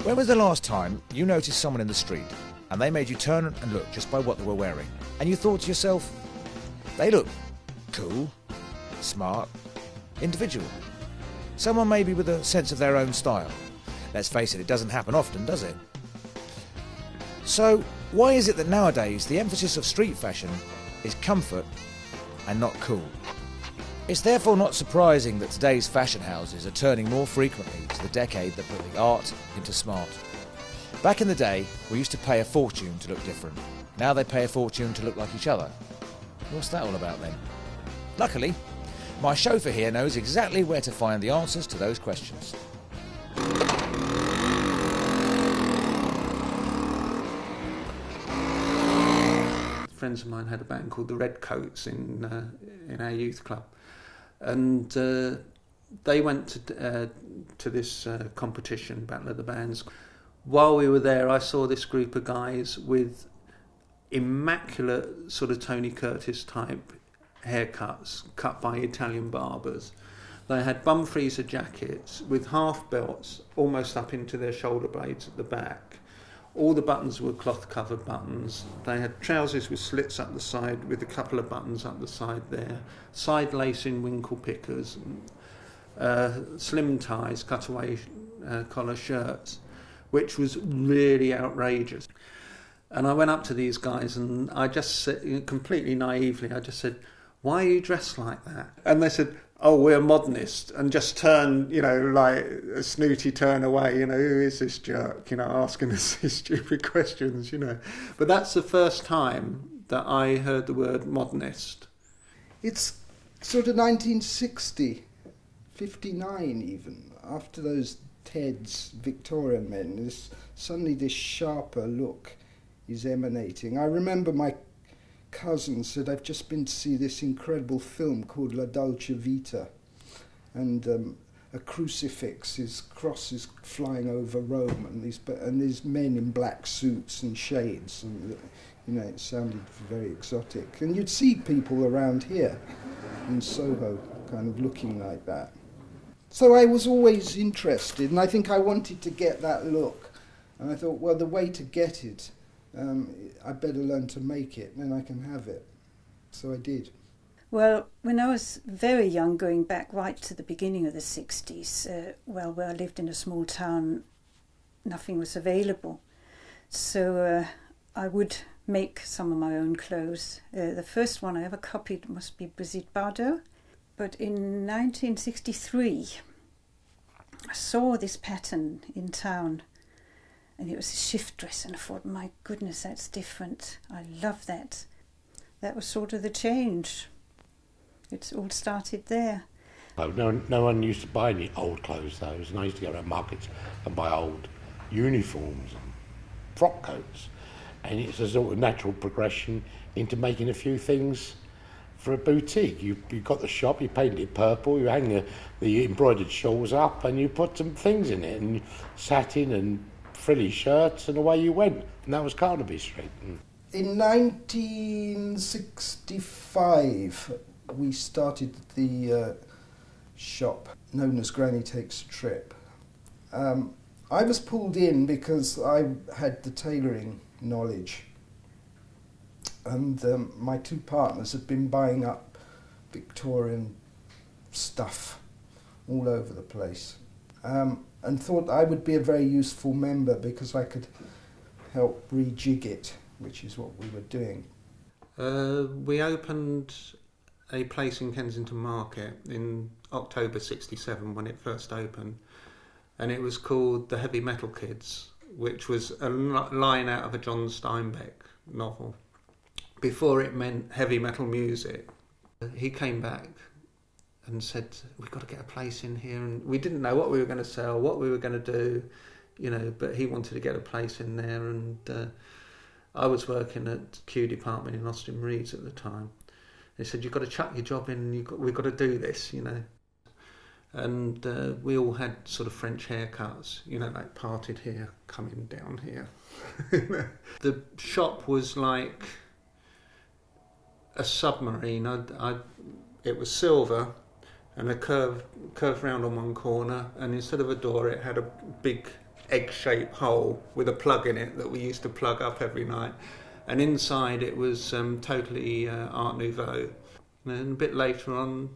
When was the last time you noticed someone in the street and they made you turn and look just by what they were wearing, and you thought to yourself, they look cool, smart, individual? Someone maybe with a sense of their own style. Let's face it doesn't happen often, does it? So, why is it that nowadays the emphasis of street fashion is comfort and not cool? It's therefore not surprising that today's fashion houses are turning more frequently to the decade that put the art into smart. Back in the day, we used to pay a fortune to look different. Now they pay a fortune to look like each other. What's that all about then? Luckily, my chauffeur here knows exactly where to find the answers to those questions. Friends of mine had a band called the Redcoats in our youth club, and they went to this competition, Battle of the Bands. While we were there, I saw this group of guys with immaculate sort of Tony Curtis type haircuts cut by Italian barbers. They had bum freezer jackets with half belts almost up into their shoulder blades at the back. All the buttons were cloth covered buttons. They had trousers with slits up the side with a couple of buttons up the side there, side lacing winkle pickers, slim ties, cutaway collar shirts, which was really outrageous. And I went up to these guys and I just said, completely naively, I just said, "Why are you dressed like that?" And they said, "Oh, we're modernists," and just turned, like a snooty turn away, who is this jerk, asking us these stupid questions, But that's the first time that I heard the word modernist. It's sort of 1960, 59 even, after those Ted's Victorian men, suddenly this sharper look is emanating. I remember my cousin said, "I've just been to see this incredible film called La Dolce Vita," and a crucifix, his cross is flying over Rome, and these men in black suits and shades, and it sounded very exotic. And you'd see people around here in Soho kind of looking like that. So I was always interested, and I think I wanted to get that look. And I thought, well, the way to get it, I better learn to make it, then I can have it. So I did. Well, when I was very young, going back right to the beginning of the 60s, where I lived in a small town, nothing was available. So I would make some of my own clothes. The first one I ever copied must be Brigitte Bardot. But in 1963, I saw this pattern in town, and it was a shift dress, and I thought, my goodness, that's different. I love that. That was sort of the change. It all started there. No one used to buy any old clothes, though, and I used to go around markets and buy old uniforms and frock coats, and it's a sort of natural progression into making a few things for a boutique. You got the shop, you painted it purple, you hang the embroidered shawls up, and you put some things in it, and satin and frilly shirts, and away you went. And that was Carnaby Street. In 1965, we started the shop known as Granny Takes a Trip. I was pulled in because I had the tailoring knowledge, and my two partners had been buying up Victorian stuff all over the place, and thought I would be a very useful member because I could help rejig it, which is what we were doing. We opened a place in Kensington Market in October 67 when it first opened, and it was called The Heavy Metal Kids, which was a line out of a John Steinbeck novel. Before it meant heavy metal music. He came back and said, "We've got to get a place in here," and we didn't know what we were going to sell, what we were going to do, but he wanted to get a place in there, and I was working at Q department in Austin Reeves at the time. They said, "You've got to chuck your job in, and we've got to do this," And we all had sort of French haircuts, like parted here, coming down here. The shop was like a submarine. It was silver and a curved round on one corner, and instead of a door it had a big egg-shaped hole with a plug in it that we used to plug up every night. And inside it was totally Art Nouveau. And a bit later on,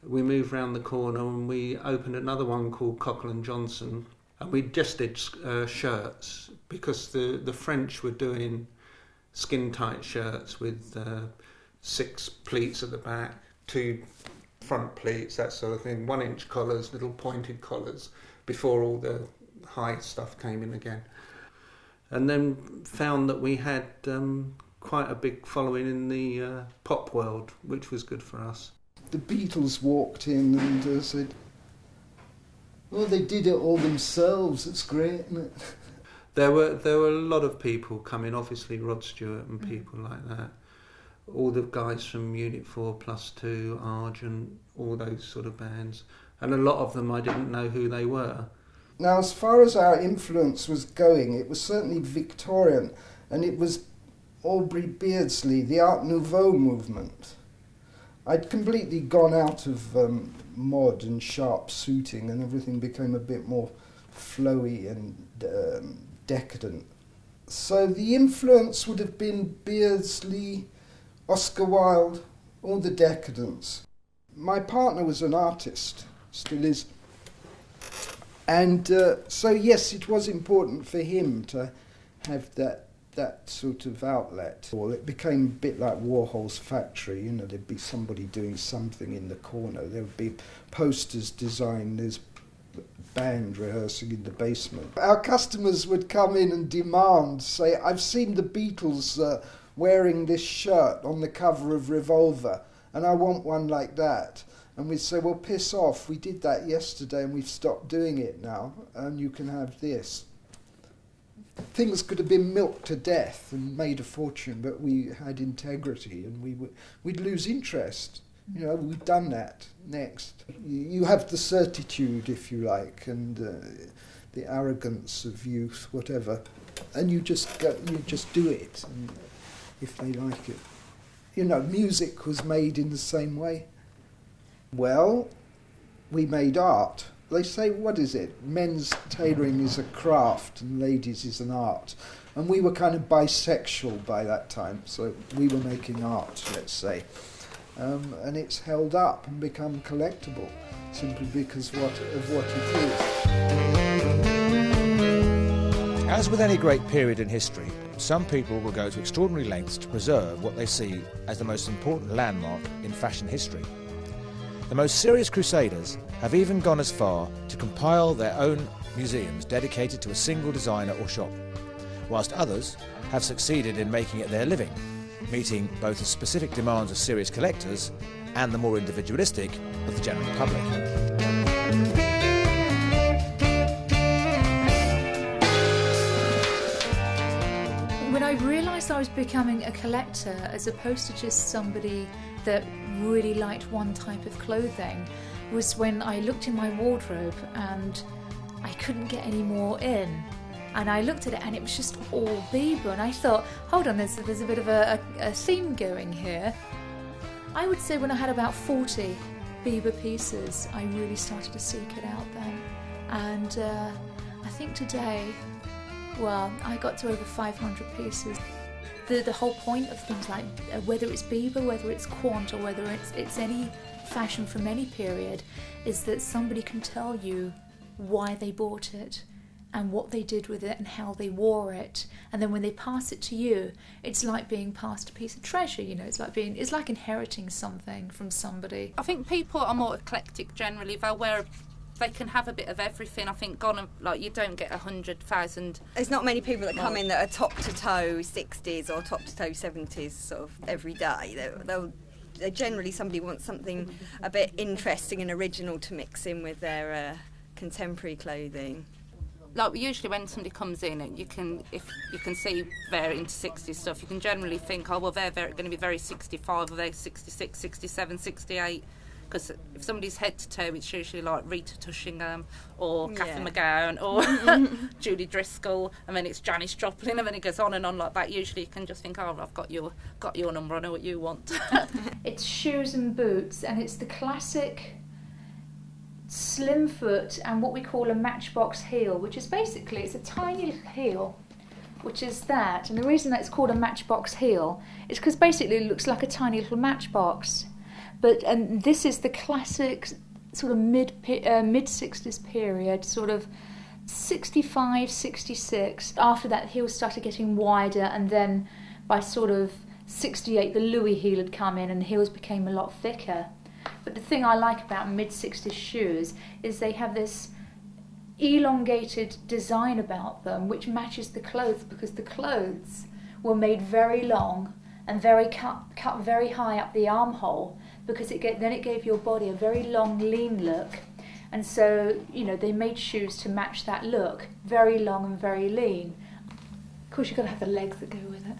we moved round the corner and we opened another one called Cockle & Johnson. And we just did shirts, because the French were doing skin-tight shirts with 6 pleats at the back, 2 front pleats, that sort of thing, 1-inch collars, little pointed collars, before all the high stuff came in again. And then found that we had quite a big following in the pop world, which was good for us. The Beatles walked in and said, "Oh, they did it all themselves, it's great, isn't it?" There were a lot of people coming, obviously Rod Stewart and people like that. All the guys from Unit 4+2, Argent, all those sort of bands. And a lot of them I didn't know who they were. Now, as far as our influence was going, it was certainly Victorian, and it was Aubrey Beardsley, the Art Nouveau movement. I'd completely gone out of mod and sharp suiting, and everything became a bit more flowy and decadent. So the influence would have been Beardsley, Oscar Wilde, all the decadents. My partner was an artist, still is. And so, yes, it was important for him to have that sort of outlet. Well, it became a bit like Warhol's factory, you know, there'd be somebody doing something in the corner. There would be posters designed, there's band rehearsing in the basement. Our customers would come in and demand, say, "I've seen the Beatles wearing this shirt on the cover of Revolver, and I want one like that." And we'd say, "Well, piss off, we did that yesterday and we've stopped doing it now, and you can have this." Things could have been milked to death and made a fortune, but we had integrity, and we'd lose interest. You know, we've done that. Next. You have the certitude, if you like, and the arrogance of youth, whatever, and you just do it, and if they like it. You know, music was made in the same way. Well, we made art. They say, what is it? Men's tailoring is a craft and ladies is an art. And we were kind of bisexual by that time, so we were making art, let's say. And it's held up and become collectible simply because of what it is. As with any great period in history, some people will go to extraordinary lengths to preserve what they see as the most important landmark in fashion history. The most serious crusaders have even gone as far to compile their own museums dedicated to a single designer or shop, whilst others have succeeded in making it their living, meeting both the specific demands of serious collectors and the more individualistic of the general public. When I realised I was becoming a collector as opposed to just somebody that really liked one type of clothing was when I looked in my wardrobe and I couldn't get any more in. And I looked at it and it was just all Bieber, and I thought, hold on, there's a bit of a theme going here. I would say when I had about 40 Bieber pieces, I really started to seek it out then. And I think today, well, I got to over 500 pieces. The whole point of things like whether it's Bieber, whether it's Quant, or whether it's any fashion from any period, is that somebody can tell you why they bought it and what they did with it and how they wore it, and then when they pass it to you, it's like being passed a piece of treasure. You know, it's like inheriting something from somebody. I think people are more eclectic generally. They can have a bit of everything. I think you don't get 100,000. There's not many people that come in that are top to toe 60s or top to toe 70s sort of every day. They generally, somebody wants something a bit interesting and original to mix in with their contemporary clothing. Like usually when somebody comes in, if you can see they're into 60s stuff, you can generally think, oh well, they're going to be very 65, or they're 66, 67, 68. Because if somebody's head to toe, it's usually like Rita Tushingham or Kathy McGowan or Julie Driscoll, and then it's Janis Joplin, and then it goes on and on like that. Usually you can just think, oh, I've got your number, I know what you want. It's shoes and boots, and it's the classic slim foot and what we call a matchbox heel, which is basically, it's a tiny little heel, which is that. And the reason that it's called a matchbox heel is because basically it looks like a tiny little matchbox. And this is the classic sort of mid-60s period, sort of 65, 66. After that, heels started getting wider, and then by sort of 68, the Louis heel had come in and heels became a lot thicker. But the thing I like about mid-60s shoes is they have this elongated design about them which matches the clothes, because the clothes were made very long and very cut very high up the armhole, because then it gave your body a very long, lean look. And so, you know, they made shoes to match that look, very long and very lean. Of course, you've got to have the legs that go with it.